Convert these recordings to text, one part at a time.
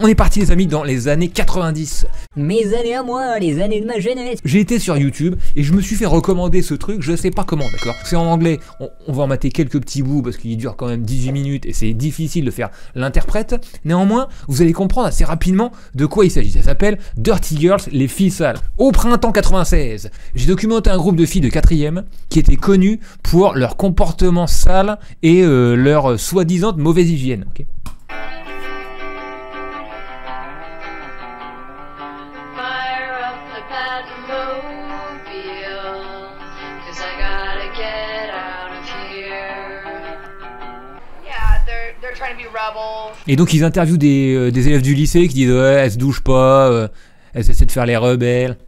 On est parti les amis dans les années 90. Mes années à moi, les années de ma jeunesse. J'ai été sur YouTube et je me suis fait recommander ce truc, je sais pas comment, d'accord. C'est en anglais, on va en mater quelques petits bouts parce qu'il dure quand même 18 minutes et c'est difficile de faire l'interprète. Néanmoins, vous allez comprendre assez rapidement de quoi il s'agit. Ça s'appelle Dirty Girls, les filles sales. Au printemps 96, j'ai documenté un groupe de filles de 4e qui étaient connues pour leur comportement sale et leur soi-disant mauvaise hygiène. Okay. Et donc ils interviewent des élèves du lycée qui disent ouais, elles se douchent pas, elles essaient de faire les rebelles.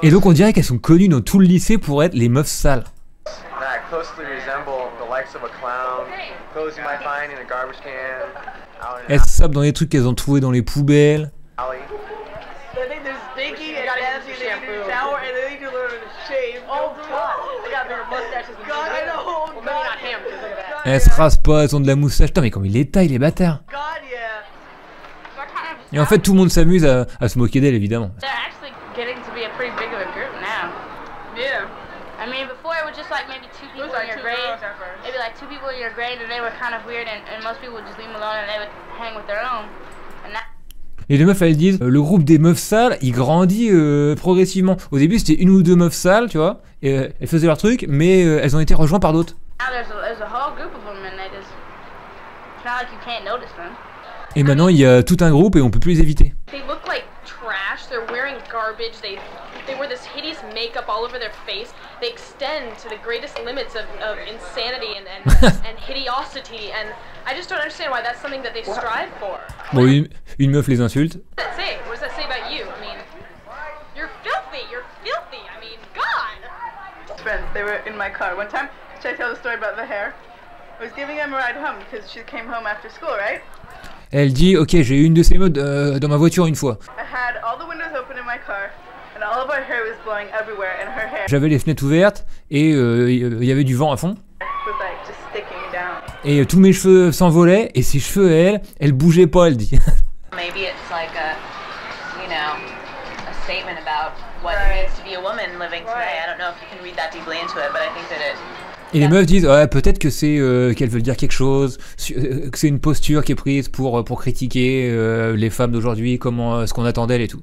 Et donc on dirait qu'elles sont connues dans tout le lycée pour être les meufs sales. Elles sapent dans les trucs qu'elles ont trouvés dans les poubelles. Elles se rasent pas, elles ont de la moustache. Putain mais comme ils les taillent les bâtards. Et en fait tout le monde s'amuse à se moquer d'elles évidemment. Et les meufs elles disent, le groupe des meufs sales il grandit progressivement. Au début c'était une ou deux meufs sales tu vois, et elles faisaient leur truc mais elles ont été rejointes par d'autres. Et maintenant il y a tout un groupe et on peut plus les éviter. They wear this hideous makeup all over their face. They extend to the greatest limits of insanity and hideosity, and I just don't understand why that's something that they strive for. Bon, une meuf les insulte. What does that say about you? I mean, you're filthy. I mean, God. Friends, they were in my car one time. Should I tell the story about the hair? I was giving them a ride home because she came home after school, right? Elle dit, ok, j'ai eu une de ces meufs dans ma voiture une fois. I had all the windows open in my car. J'avais les fenêtres ouvertes et il y avait du vent à fond. Et tous mes cheveux s'envolaient et ses cheveux, elle bougeait pas, elle dit. Et les meufs disent ouais, peut-être que c'est qu'elle veut dire quelque chose, que c'est une posture qui est prise pour critiquer les femmes d'aujourd'hui, comment ce qu'on attend d'elles et tout.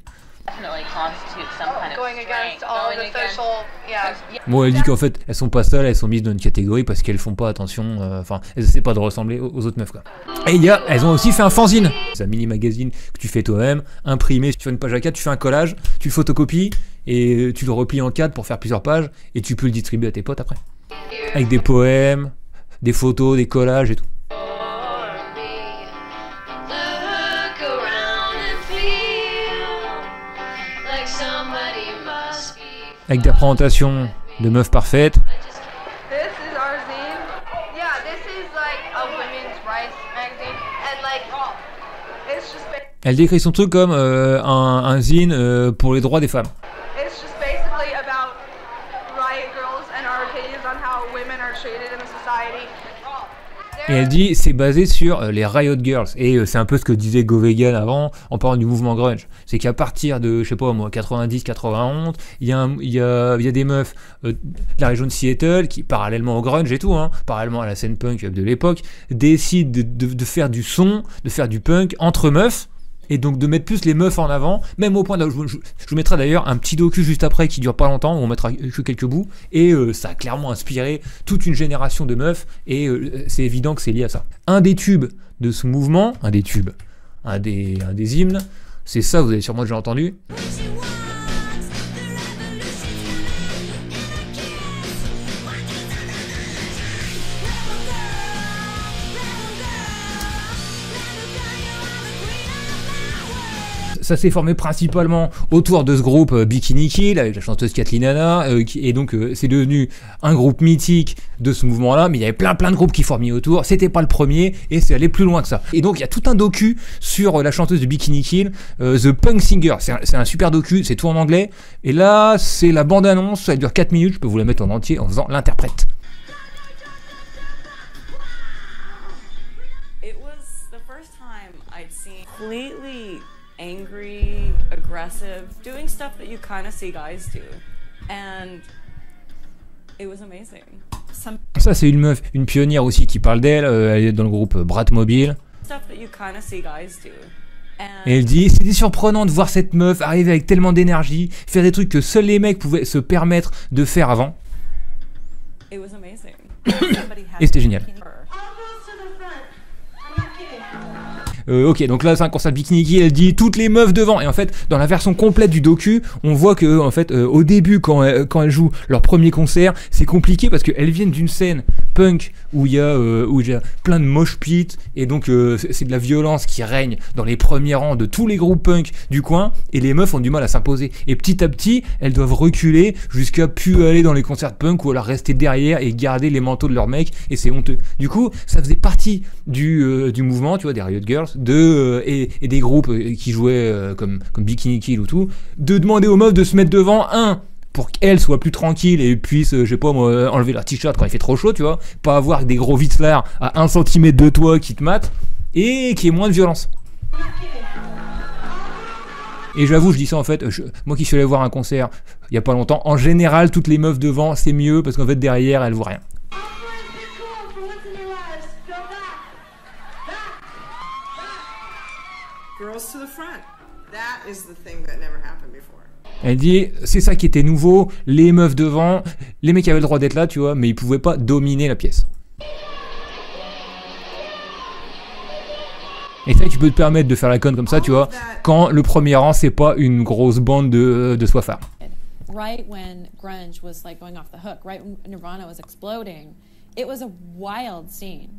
Bon, elle dit qu'en fait elles sont pas seules, elles sont mises dans une catégorie parce qu'elles font pas attention, enfin elles essaient pas de ressembler aux autres meufs quoi. Et elles ont aussi fait un fanzine, c'est un mini magazine que tu fais toi-même, imprimé sur une page A4, tu fais un collage, tu le photocopies et tu le replies en 4 pour faire plusieurs pages et tu peux le distribuer à tes potes après. Avec des poèmes, des photos, des collages et tout. Avec des représentations de meufs parfaites. Elle décrit son truc comme un zine pour les droits des femmes. Et elle dit c'est basé sur les Riot Girls et c'est un peu ce que disait Govegan avant en parlant du mouvement grunge. C'est qu'à partir de je sais pas moi 90-91, il y a des meufs de la région de Seattle qui parallèlement au grunge et tout, hein, parallèlement à la scène punk de l'époque, décident de faire du son, de faire du punk entre meufs. Et donc de mettre plus les meufs en avant, même au point de... Je vous mettrai d'ailleurs un petit docu juste après qui dure pas longtemps, où on mettra que quelques bouts, et ça a clairement inspiré toute une génération de meufs, et c'est évident que c'est lié à ça. Un des tubes de ce mouvement, un des hymnes, c'est ça, vous avez sûrement déjà entendu. Ça s'est formé principalement autour de ce groupe Bikini Kill avec la chanteuse Kathleen Hanna et donc c'est devenu un groupe mythique de ce mouvement-là, mais il y avait plein de groupes qui formaient autour, c'était pas le premier et c'est allé plus loin que ça. Et donc il y a tout un docu sur la chanteuse de Bikini Kill, The Punk Singer, c'est un super docu, c'est tout en anglais, et là c'est la bande-annonce, elle dure 4 minutes, je peux vous la mettre en entier en faisant l'interprète. first time I'd seen completely angry, aggressive, doing stuff that you kind of see guys do, and it was amazing. Ça c'est une meuf, une pionnière aussi qui parle d'elle, elle est dans le groupe Bratmobile. Stuff that you kind of see guys do. Et elle dit, c'était surprenant de voir cette meuf arriver avec tellement d'énergie, faire des trucs que seuls les mecs pouvaient se permettre de faire avant. It was amazing. Et c'était génial. Ok, donc là c'est un concert de Bikini Kill, elle dit toutes les meufs devant. Et en fait, dans la version complète du docu, on voit que en fait, au début, quand elles jouent leur premier concert, c'est compliqué parce qu'elles viennent d'une scène punk où il y a plein de mosh pit et donc c'est de la violence qui règne dans les premiers rangs de tous les groupes punk du coin et les meufs ont du mal à s'imposer. Et petit à petit, elles doivent reculer jusqu'à plus aller dans les concerts punk ou alors rester derrière et garder les manteaux de leurs mecs et c'est honteux. Du coup, ça faisait partie du mouvement, tu vois, des Riot Girls. Et des groupes qui jouaient comme Bikini Kill ou tout, de demander aux meufs de se mettre devant, pour qu'elles soient plus tranquilles et puissent, je sais pas moi, enlever leur t-shirt quand il fait trop chaud, tu vois, pas avoir des gros vitzlars à 1 cm de toi qui te matent, et qu'il y ait moins de violence. Et j'avoue, je dis ça en fait, moi qui suis allé voir un concert il y a pas longtemps, en général, toutes les meufs devant, c'est mieux, parce qu'en fait, derrière, elles voient rien. Girls to the front. That is the thing that never happened before. Elle dit, c'est ça qui était nouveau, les meufs devant, les mecs avaient le droit d'être là, tu vois, mais ils pouvaient pas dominer la pièce. Et ça, tu peux te permettre de faire la conne comme ça, tu vois, quand le premier rang, c'est pas une grosse bande de soifards. Right when grunge was like going off the hook, right when Nirvana was exploding, it was a wild scene.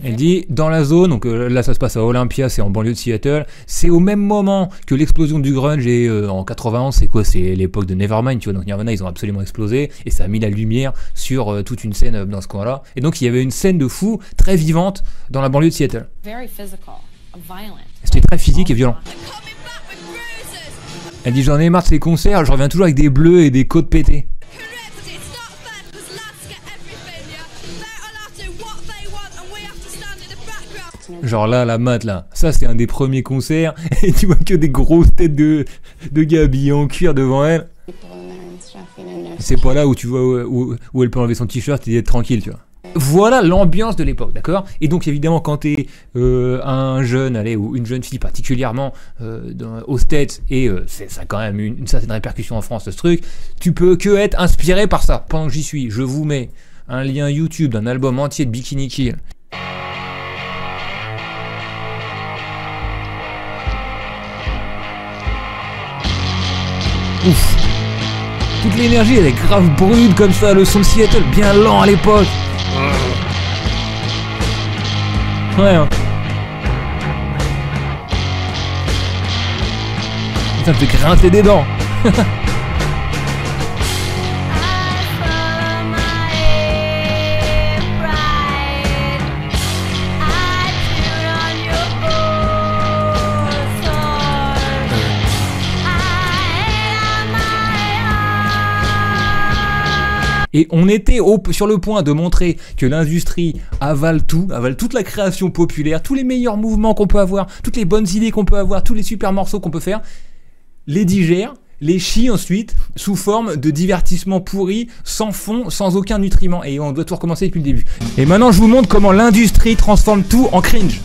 Elle dit, dans la zone, donc là ça se passe à Olympia, c'est en banlieue de Seattle, c'est au même moment que l'explosion du grunge et en 91, c'est quoi? C'est l'époque de Nevermind, tu vois, donc Nirvana ils ont absolument explosé et ça a mis la lumière sur toute une scène dans ce coin-là. Et donc il y avait une scène de fou très vivante dans la banlieue de Seattle. C'était très physique et violent. Elle dit, j'en ai marre de ces concerts, je reviens toujours avec des bleus et des côtes pétées. Genre là, la mat là, ça c'est un des premiers concerts et tu vois que des grosses têtes de gars habillés en cuir devant elle. C'est pas là où tu vois où elle peut enlever son t-shirt et être tranquille, tu vois. Voilà l'ambiance de l'époque, d'accord? Et donc évidemment quand t'es un jeune, ou une jeune fille particulièrement aux States, et ça a quand même une certaine répercussion en France ce truc, tu peux que être inspiré par ça. Pendant que j'y suis, je vous mets un lien YouTube d'un album entier de Bikini Kill. Ouf. Toute l'énergie elle est grave brute comme ça, le son de Seattle bien lent à l'époque. Ouais hein. Ça me fait grincer des dents. Et on était sur le point de montrer que l'industrie avale toute la création populaire, tous les meilleurs mouvements qu'on peut avoir, toutes les bonnes idées qu'on peut avoir, tous les super morceaux qu'on peut faire, les digère, les chie ensuite sous forme de divertissement pourri, sans fond, sans aucun nutriment. Et on doit tout recommencer depuis le début. Et maintenant je vous montre comment l'industrie transforme tout en cringe.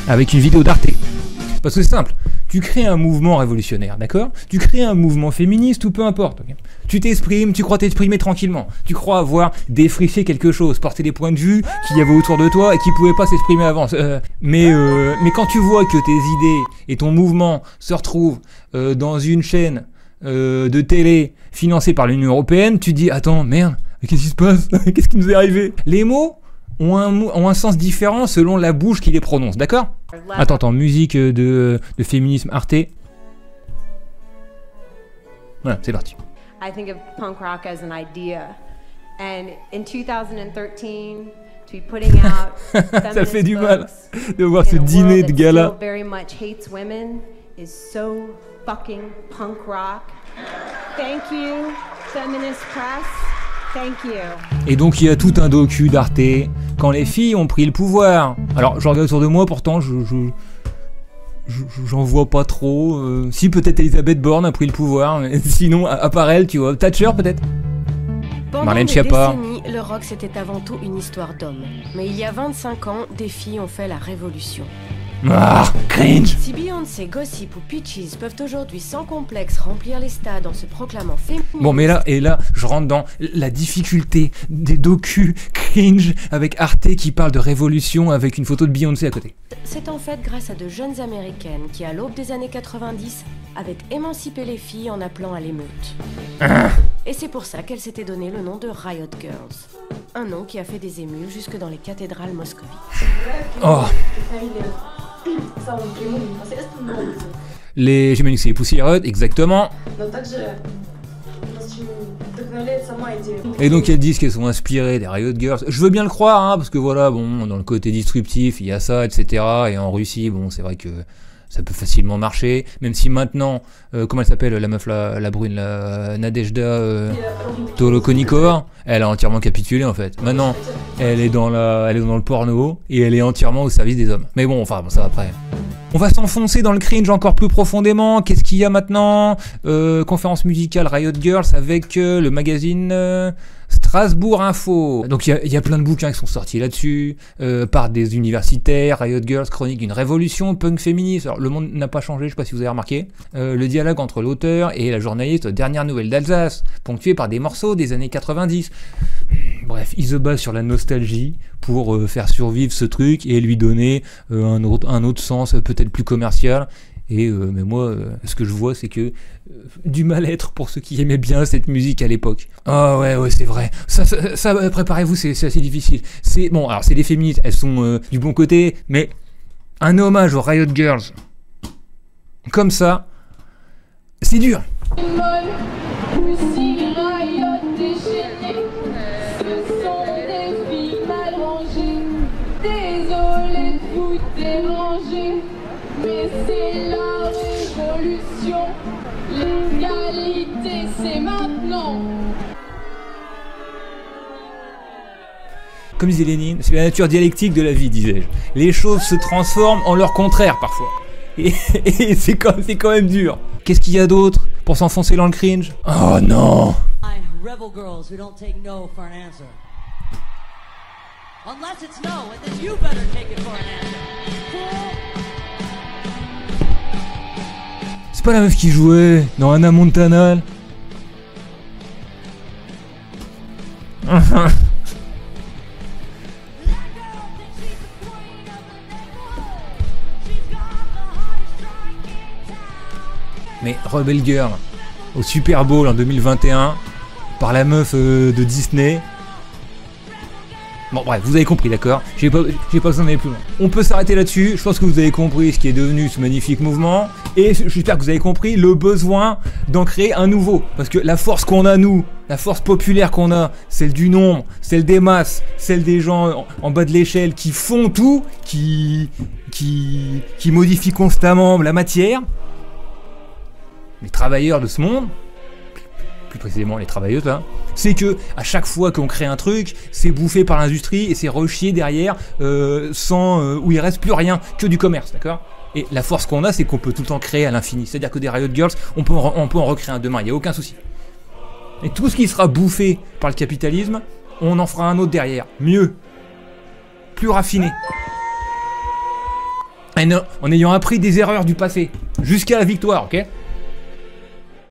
Avec une vidéo d'Arte. Parce que c'est simple, tu crées un mouvement révolutionnaire, d'accord? Tu crées un mouvement féministe ou peu importe. Okay, tu t'exprimes, tu crois t'exprimer tranquillement. Tu crois avoir défriché quelque chose, porter des points de vue qu'il y avait autour de toi et qui ne pouvaient pas s'exprimer avant. Mais quand tu vois que tes idées et ton mouvement se retrouvent dans une chaîne de télé financée par l'Union Européenne, tu dis, attends, merde, qu'est-ce qui se passe? Qu'est-ce qui nous est arrivé? Les mots ont un sens différent selon la bouche qui les prononce, d'accord? Attends, musique de féminisme Arte. Voilà, c'est parti. I think of punk rock as an idea. And in 2013, to be putting out ça fait du mal de voir ce dîner de gala. Very much hates women is so fucking punk rock. Thank you, feminist press. Thank you. Et donc il y a tout un docu d'Arte quand les filles ont pris le pouvoir. Alors je regarde autour de moi, pourtant j'en vois pas trop. Si peut-être Elisabeth Borne a pris le pouvoir, mais sinon à part elle, tu vois, Thatcher peut-être. Pendant Marlène des Schiappa. décennies, le rock c'était avant tout une histoire d'hommes. Mais il y a 25 ans, des filles ont fait la révolution. Ah, cringe. Si Beyoncé, Gossip ou Peaches peuvent aujourd'hui sans complexe remplir les stades en se proclamant féministes... Bon mais là, je rentre dans la difficulté des docus cringe avec Arte qui parle de révolution avec une photo de Beyoncé à côté. C'est en fait grâce à de jeunes américaines qui, à l'aube des années 90, avaient émancipé les filles en appelant à l'émeute. Et c'est pour ça qu'elles s'étaient donné le nom de Riot Girls. Un nom qui a fait des émules jusque dans les cathédrales moscovites. Oh. J'imagine que c'est les Pussy Riot, exactement. Et donc elles disent qu'elles sont inspirées des Riot Girls. Je veux bien le croire, hein, parce que voilà, bon, dans le côté disruptif, il y a ça, etc. Et en Russie, bon, c'est vrai que ça peut facilement marcher, même si maintenant, comment elle s'appelle, la meuf, la brune, la Nadezhda Tolokonikova, elle a entièrement capitulé en fait. Maintenant, elle est dans le porno et elle est entièrement au service des hommes. Mais bon, enfin, bon, ça va après. On va s'enfoncer dans le cringe encore plus profondément. Qu'est-ce qu'il y a maintenant? Conférence musicale Riot Girls avec le magazine Strasbourg Info. Donc il y a plein de bouquins qui sont sortis là-dessus, par des universitaires. Riot Girls, chronique d'une révolution punk féministe. Alors le monde n'a pas changé, je sais pas si vous avez remarqué. Le dialogue entre l'auteur et la journaliste Dernière Nouvelle d'Alsace, ponctué par des morceaux des années 90. Bref, il se base sur la nostalgie pour faire survivre ce truc et lui donner un autre sens peut-être plus commercial. Et mais moi, ce que je vois, c'est que du mal-être pour ceux qui aimaient bien cette musique à l'époque. Ah ouais, c'est vrai. Ça préparez-vous, c'est assez difficile. Bon, alors c'est des féministes, elles sont du bon côté, mais un hommage aux Riot Girls, comme ça, c'est dur. Mais c'est la révolution, l'égalité c'est maintenant. Comme disait Lénine, c'est la nature dialectique de la vie, disais-je. Les choses se transforment en leur contraire parfois. Et c'est quand même dur. Qu'est-ce qu'il y a d'autre pour s'enfoncer dans le cringe? Oh non! Rebel girls who don't take no for an answer. Unless it's no, and then you better take it for an answer. C'est pas la meuf qui jouait dans Hannah Montana. Mais Rebel Girl au Super Bowl en 2021 par la meuf de Disney. Bon bref, vous avez compris, d'accord. J'ai pas besoin d'aller plus loin. On peut s'arrêter là-dessus. Je pense que vous avez compris ce qui est devenu ce magnifique mouvement. Et j'espère que vous avez compris le besoin d'en créer un nouveau. Parce que la force qu'on a, nous, la force populaire qu'on a, celle du nombre, celle des masses, celle des gens en bas de l'échelle qui font tout, qui modifient constamment la matière. Les travailleurs de ce monde, plus précisément les travailleuses là, c'est que à chaque fois qu'on crée un truc, c'est bouffé par l'industrie et c'est rechié derrière où il reste plus rien que du commerce, d'accord? Et la force qu'on a, c'est qu'on peut tout le temps créer à l'infini. C'est-à-dire que des Riot Girls, on peut en recréer un demain, il n'y a aucun souci. Et tout ce qui sera bouffé par le capitalisme, on en fera un autre derrière, mieux, plus raffiné. En ayant appris des erreurs du passé, jusqu'à la victoire, ok?